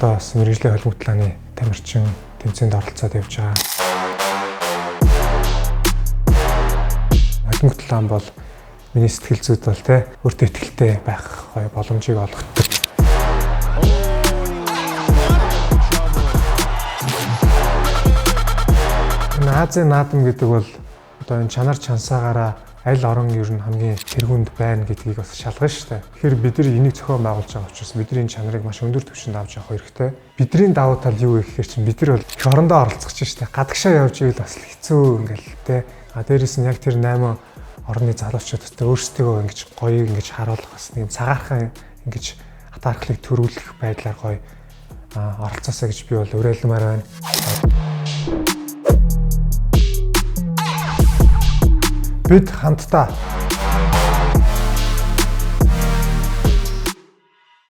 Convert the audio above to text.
одоо бас мэргэжлийн холбогдлооны тамирчин тэмцээнд оролцоод явж байгаа. Холбогдлоо бол миний сэтгэл зүйд бол өөртөө ихтэй байх боломжийг олгодог. Азийн наадам гэдэг бол одоо энэ чанар чансаагаараа аль орон ер нь хамгийн тэргуунд байна гэдгийг бас шалгана шүү дээ. Тэгэхээр бид нар энийг зохион байгуулж байгаа учраас бидний чанарыг маш өндөр түвшинд авч явах хэрэгтэй. Бидний давуу тал юу вэ гэхээр чинь бид нар бол их орондоо оролцох чинь шүү дээ. Гадагшаа явж ивэл бас хэцүү ингээл дээрээс нь яг тэр 8 орны залуучууд өөрсдөө ингэж гоё ингэж харуулах бас нэг цагаархан ингэж хатаархлыг төрүүлэх байдлаар гоё оролцоосоо гэж би бол уриалмаар байна. Бид хамтдаа